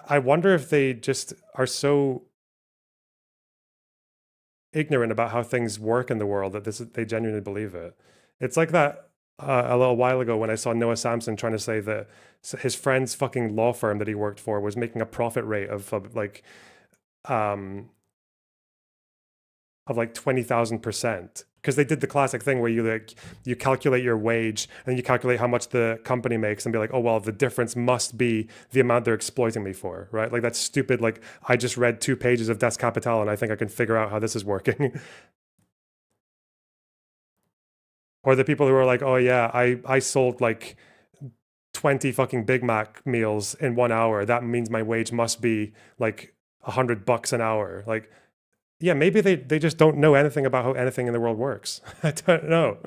I wonder if they just are so ignorant about how things work in the world that they genuinely believe it. It's like that a little while ago when I saw Noah Samson trying to say that his friend's fucking law firm that he worked for was making a profit rate of like of like 20,000%. Because they did the classic thing where you calculate your wage and you calculate how much the company makes and be like, oh, well, the difference must be the amount they're exploiting me for, right? Like, that's stupid. Like, I just read 2 pages of Das Kapital and I think I can figure out how this is working. Or the people who are like, oh yeah, I sold like 20 fucking Big Mac meals in 1 hour. That means my wage must be like $100 an hour. Like, yeah, maybe they just don't know anything about how anything in the world works. I don't know.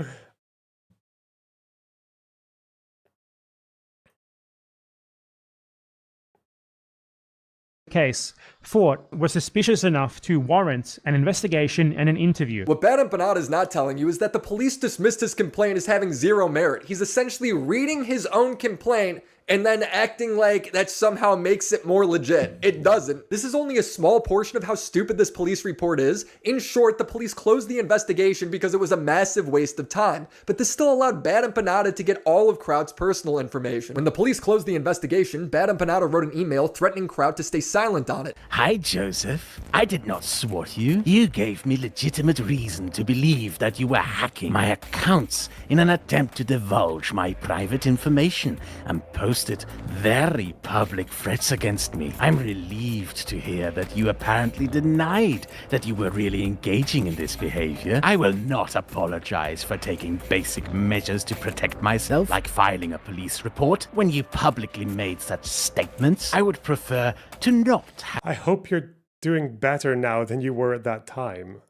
Case, Fort was suspicious enough to warrant an investigation and an interview. What Badempamda is not telling you is that the police dismissed his complaint as having zero merit. He's essentially reading his own complaint and then acting like that somehow makes it more legit. It doesn't. This is only a small portion of how stupid this police report is. In short, the police closed the investigation because it was a massive waste of time. But this still allowed Badempamda to get all of Kraut's personal information. When the police closed the investigation, Badempamda wrote an email threatening Kraut to stay silent on it. Hi, Joseph. I did not swat you. You gave me legitimate reason to believe that you were hacking my accounts in an attempt to divulge my private information and posted very public threats against me. I'm relieved to hear that you apparently denied that you were really engaging in this behavior. I will not apologize for taking basic measures to protect myself, like filing a police report. When you publicly made such statements, I would prefer to not I hope you're doing better now than you were at that time.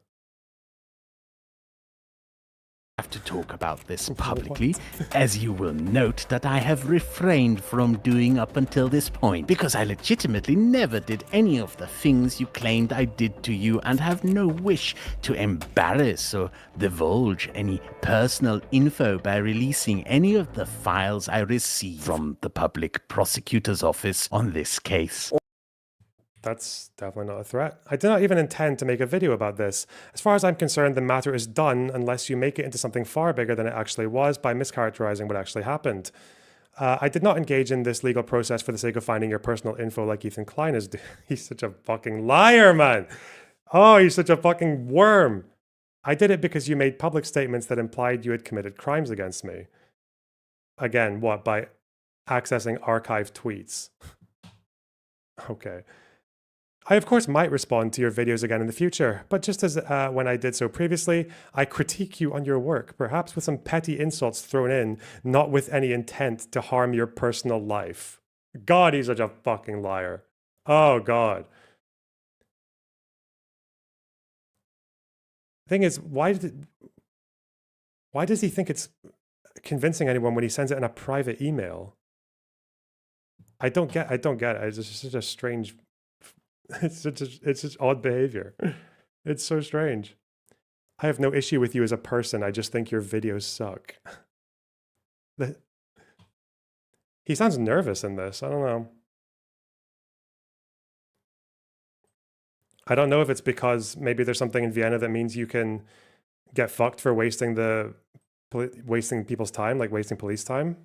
have to talk about this publicly, as you will note that I have refrained from doing up until this point, because I legitimately never did any of the things you claimed I did to you and have no wish to embarrass or divulge any personal info by releasing any of the files I received from the public prosecutor's office on this case. That's definitely not a threat. I did not even intend to make a video about this. As far as I'm concerned, the matter is done unless you make it into something far bigger than it actually was by mischaracterizing what actually happened. I did not engage in this legal process for the sake of finding your personal info like Ethan Klein is doing. He's such a fucking liar, man. Oh, he's such a fucking worm. I did it because you made public statements that implied you had committed crimes against me. Again, what? By accessing archived tweets. Okay. I, of course, might respond to your videos again in the future, but just as when I did so previously, I critique you on your work, perhaps with some petty insults thrown in, not with any intent to harm your personal life. God, he's such a fucking liar. Oh, God. Thing is, why does he think it's convincing anyone when he sends it in a private email? I don't get it. It's just such a strange... It's just odd behavior. It's so strange. I have no issue with you as a person. I just think your videos suck. He sounds nervous in this. I don't know. I don't know if it's because maybe there's something in Vienna that means you can get fucked for wasting people's time, like wasting police time.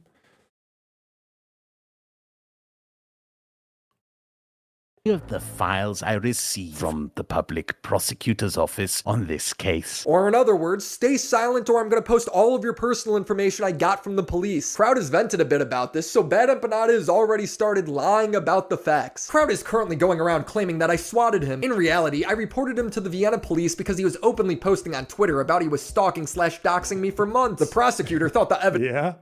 Of the files I received from the public prosecutor's office on this case. Or in other words, stay silent or I'm going to post all of your personal information I got from the police. Kraut has vented a bit about this, so Badempamda has already started lying about the facts. Kraut is currently going around claiming that I swatted him. In reality, I reported him to the Vienna police because he was openly posting on Twitter about he was stalking / doxing me for months. The prosecutor thought the evidence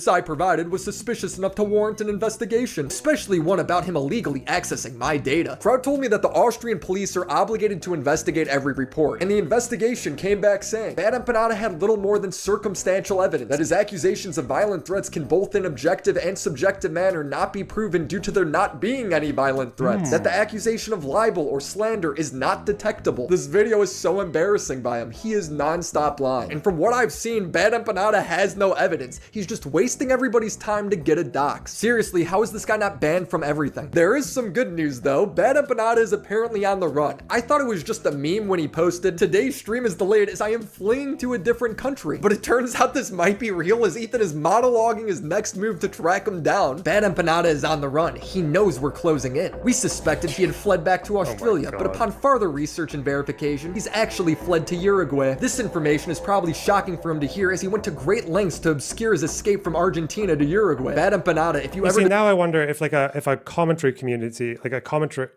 I provided was suspicious enough to warrant an investigation, especially one about him illegally accessing my data. Kraut told me that the Austrian police are obligated to investigate every report, and the investigation came back saying Badempamda had little more than circumstantial evidence, that his accusations of violent threats can both in objective and subjective manner not be proven due to there not being any violent threats, that the accusation of libel or slander is not detectable. This video is so embarrassing by him. He is non-stop lying, and from what I've seen, Badempamda has no evidence. He's just just wasting everybody's time to get a dox. Seriously, how is this guy not banned from everything? There is some good news though. Badempamda is apparently on the run. I thought it was just a meme when he posted, "Today's stream is delayed as I am fleeing to a different country." But it turns out this might be real, as Ethan is monologuing his next move to track him down. Badempamda is on the run. He knows we're closing in. We suspected he had fled back to Australia, but upon further research and verification, he's actually fled to Uruguay. This information is probably shocking for him to hear, as he went to great lengths to obscure his escape from Argentina to Uruguay. Badempamda, if you ever... See, now I wonder if a commentary community, like a commentary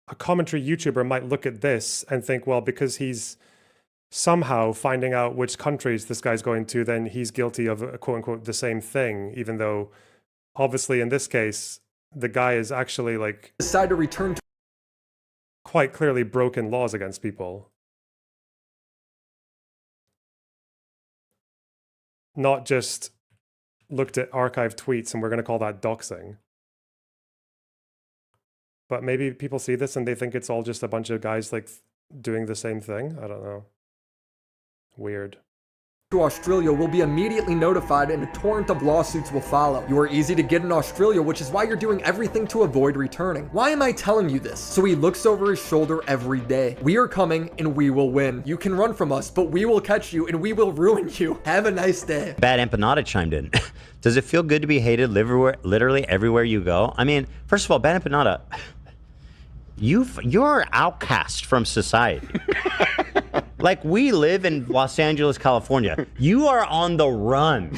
YouTuber might look at this and think, well, because he's somehow finding out which countries this guy's going to, then he's guilty of quote unquote the same thing, even though obviously in this case the guy is actually like decide to return to quite clearly broken laws against people, not just looked at archived tweets and we're going to call that doxing. But maybe people see this and they think it's all just a bunch of guys like doing the same thing. I don't know. Weird. To Australia will be immediately notified and a torrent of lawsuits will follow. You are easy to get in Australia, which is why you're doing everything to avoid returning. Why am I telling you this? So he looks over his shoulder every day. We are coming and we will win. You can run from us, but we will catch you and we will ruin you. Have a nice day. Badempamda chimed in. Does it feel good to be hated literally everywhere you go? I mean, first of all, Badempamda, you're outcast from society. Like, we live in Los Angeles, California. You are on the run.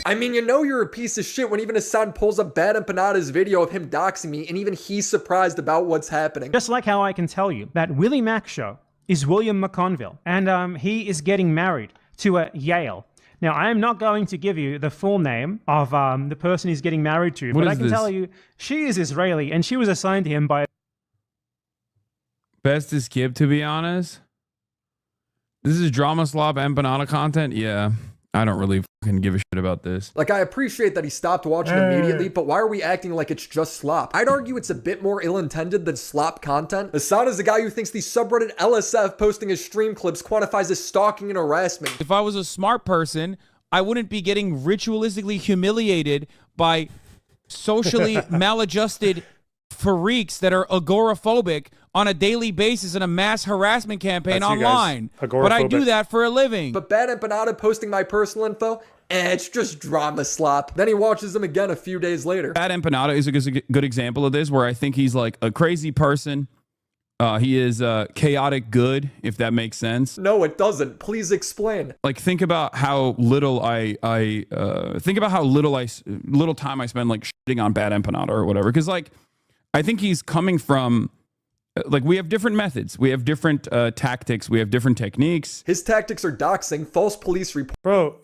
I mean, you know you're a piece of shit when even Hasan pulls up Badempamda's video of him doxing me and even he's surprised about what's happening. Just like how I can tell you that Willie Mack show is William McConville, and he is getting married to a Yale. Now, I am not going to give you the full name of the person he's getting married to, but I can tell you she is Israeli, and she was assigned to him by... Best is Skip, to be honest. This is drama slop empanada content? Yeah. I don't really fucking give a shit about this. Like, I appreciate that he stopped watching immediately, but why are we acting like it's just slop? I'd argue it's a bit more ill-intended than slop content. Hasan is the guy who thinks the subreddit LSF posting his stream clips quantifies as stalking and harassment. If I was a smart person, I wouldn't be getting ritualistically humiliated by socially maladjusted freaks that are agoraphobic on a daily basis in a mass harassment campaign online. But I do that for a living. But Badempamda posting my personal info, it's just drama slop. Then he watches them again a few days later. Badempamda is a good example of this, where I think he's like a crazy person. He is chaotic good, if that makes sense. No, it doesn't. Please explain. Like, think about how little little time I spend like shitting on Badempamda or whatever. Because like, I think he's coming from, like, we have different methods. We have different tactics. We have different techniques. His tactics are doxing, false police report. Bro,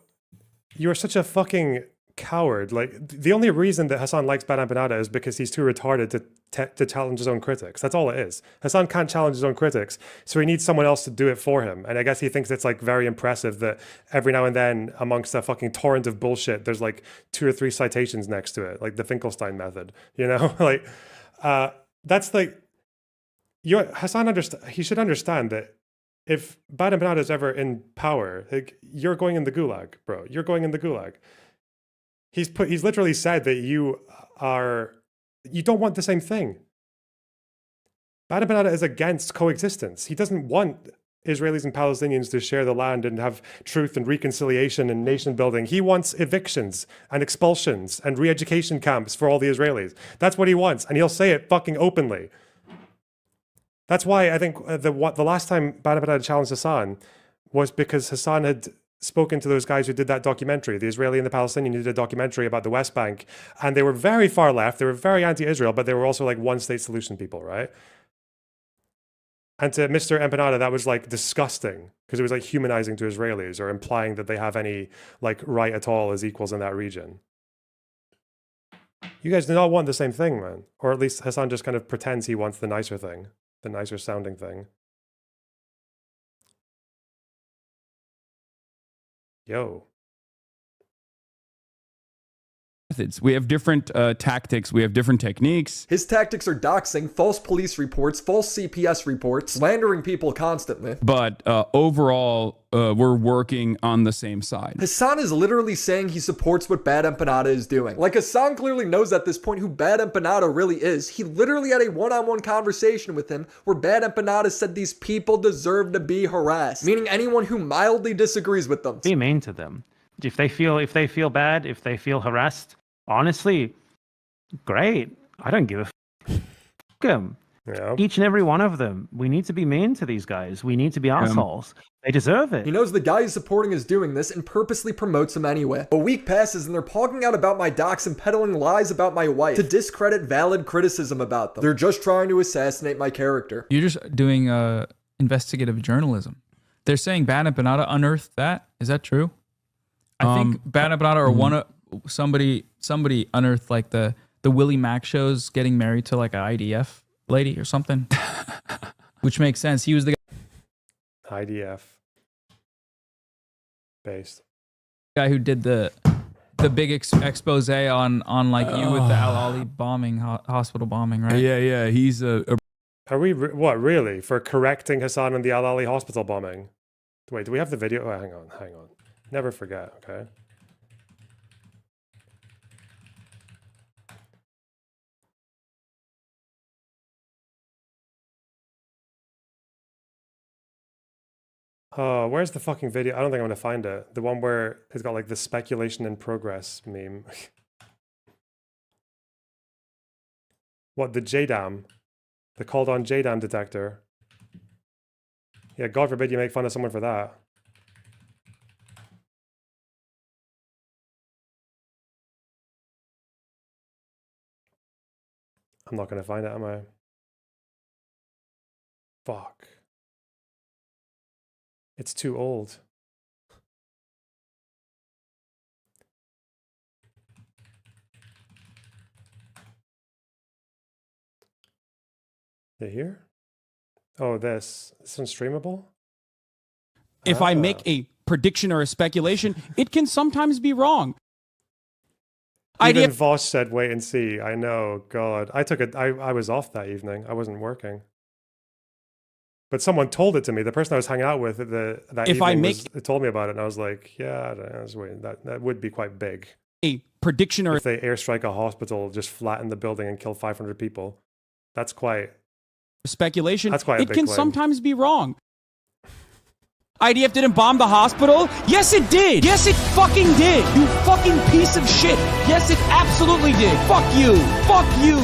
you are such a fucking coward. Like, the only reason that Hasan likes Badempamda is because he's too retarded to challenge his own critics. That's all it is. Hasan can't challenge his own critics, so he needs someone else to do it for him. And I guess he thinks it's like very impressive that every now and then, amongst a fucking torrent of bullshit, there's like 2 or 3 citations next to it, like the Finkelstein method, you know? Like, that's like, Hasan he should understand that if Badempamda is ever in power, like, you're going in the gulag, bro. You're going in the gulag. He's literally said that you don't want the same thing. Badempamda is against coexistence. He doesn't want Israelis and Palestinians to share the land and have truth and reconciliation and nation building. He wants evictions and expulsions and re-education camps for all the Israelis. That's what he wants, and he'll say it fucking openly. That's why I think the last time Badempamda challenged Hasan was because Hasan had spoken to those guys who did that documentary, the Israeli and the Palestinian, who did a documentary about the West Bank, and they were very far left, they were very anti-Israel, but they were also like one-state solution people, right? And to Mr. Empanada, that was like disgusting, because it was like humanizing to Israelis or implying that they have any like right at all as equals in that region. You guys do not want the same thing, man. Or at least Hasan just kind of pretends he wants the nicer thing, the nicer sounding thing. Yo. methods. We have different tactics. We have different techniques. His tactics are doxing, false police reports, false CPS reports, slandering people constantly. But overall, we're working on the same side. Hasan is literally saying he supports what Badempamda is doing. Like, Hasan clearly knows at this point who Badempamda really is. He literally had a one-on-one conversation with him where Badempamda said these people deserve to be harassed, meaning anyone who mildly disagrees with them. Be mean to them. If they feel bad, if they feel harassed, honestly, great. I don't give a f***. Them. Yeah. Each and every one of them. We need to be mean to these guys. We need to be assholes. They deserve it. He knows the guy he's supporting is doing this and purposely promotes him anyway. A week passes and they're talking out about my docs and peddling lies about my wife to discredit valid criticism about them. They're just trying to assassinate my character. You're just doing investigative journalism. They're saying Badempamda unearthed that. Is that true? I think Badempamda or somebody unearthed like the Willie Mack shows getting married to like an IDF lady or something, which makes sense. He was the IDF based guy who did the big expose on like you with the Al Ali bombing, hospital bombing, right? Yeah. He's a Are we what really for correcting Hasan and the Al Ali hospital bombing? Wait, do we have the video? Oh, hang on. Never forget. Okay. Oh, where's the fucking video? I don't think I'm gonna find it. The one where it's got like the speculation in progress meme. What, the JDAM? The called on JDAM detector? Yeah, God forbid you make fun of someone for that. I'm not gonna find it, am I? Fuck. It's too old. They here? Oh, this one's streamable? If I make a prediction or a speculation, it can sometimes be wrong. Even Vosh said, wait and see. I know, God. I was off that evening. I wasn't working. But someone told it to me. The person I was hanging out with that evening told me about it, and I was like, yeah, that would be quite big. A prediction or if they airstrike a hospital, just flatten the building and kill 500 people. That's quite speculation. That's quite a it big can claim. sometimes be wrong. IDF didn't bomb the hospital? Yes, it did. Yes, it fucking did. You fucking piece of shit. Yes, it absolutely did. Fuck you. Fuck you.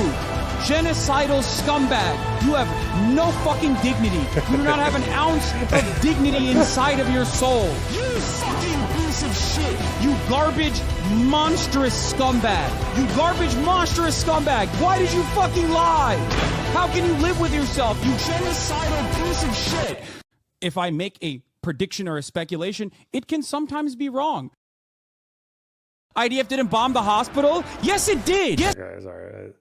Genocidal scumbag. You have no fucking dignity. You do not have an ounce of dignity inside of your soul. You fucking piece of shit. You garbage, monstrous scumbag. You garbage, monstrous scumbag. Why did you fucking lie? How can you live with yourself, you genocidal piece of shit? If I make a prediction or a speculation, it can sometimes be wrong. IDF didn't bomb the hospital? Yes, it did. Yes. Guys, all right.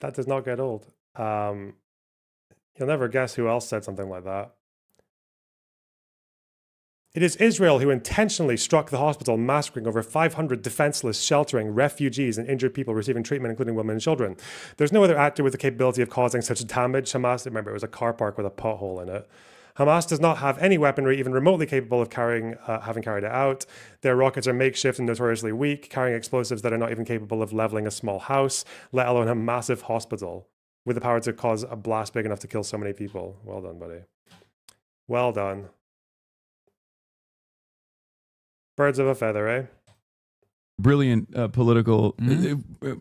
That does not get old. You'll never guess who else said something like that. It is Israel who intentionally struck the hospital, massacring over 500 defenseless, sheltering refugees and injured people receiving treatment, including women and children. There's no other actor with the capability of causing such damage. Hamas, remember, it was a car park with a pothole in it. Hamas does not have any weaponry even remotely capable of having carried it out. Their rockets are makeshift and notoriously weak, carrying explosives that are not even capable of leveling a small house, let alone a massive hospital, with the power to cause a blast big enough to kill so many people. Well done, buddy. Well done. Birds of a feather, eh? Brilliant political,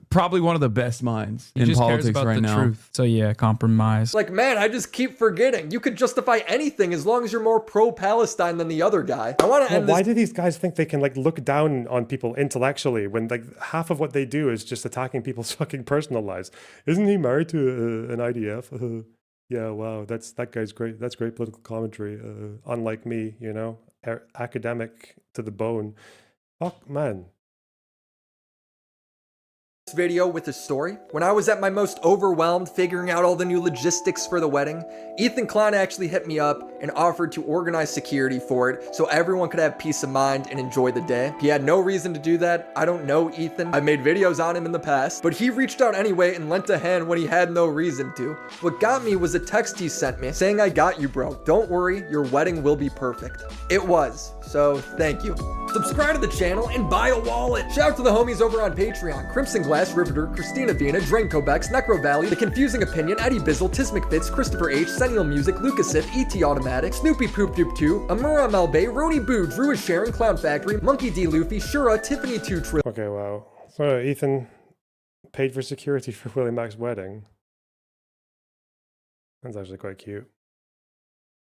probably one of the best minds in politics right now. Truth. So yeah, compromise. Like, man, I just keep forgetting. You could justify anything as long as you're more pro-Palestine than the other guy. I want to end this. Why do these guys think they can like look down on people intellectually when like half of what they do is just attacking people's fucking personal lives? Isn't he married to an IDF? Yeah, wow, that guy's great. That's great political commentary. Unlike me, you know, academic to the bone. Fuck, man. video with a story. When I was at my most overwhelmed figuring out all the new logistics for the wedding, Ethan Klein actually hit me up and offered to organize security for it so everyone could have peace of mind and enjoy the day. He had no reason to do that. I don't know Ethan. I've made videos on him in the past, but he reached out anyway and lent a hand when he had no reason to. What got me was a text he sent me saying, "I got you, bro. Don't worry, your wedding will be perfect." It was, so thank you. Subscribe to the channel and buy a wallet. Shout out to the homies over on Patreon: Crimson Glass, Riveter, Christina Vienna, Drainco Bex, Necro Valley, The Confusing Opinion, Eddie Bizzle, Tismic Fitz, Christopher H, Sentinel Music, Lucas Sif, ET Automatic, Snoopy Poop Doop 2, Amura Malbay, Rony Boo, Drew is Sharon, Clown Factory, Monkey D. Luffy, Shura, Tiffany 2 Trill. Okay, wow. So Ethan paid for security for Willie Mac's wedding. That's actually quite cute.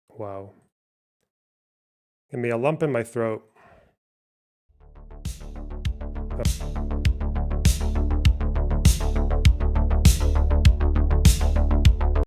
Wow. Give me a lump in my throat. Oh.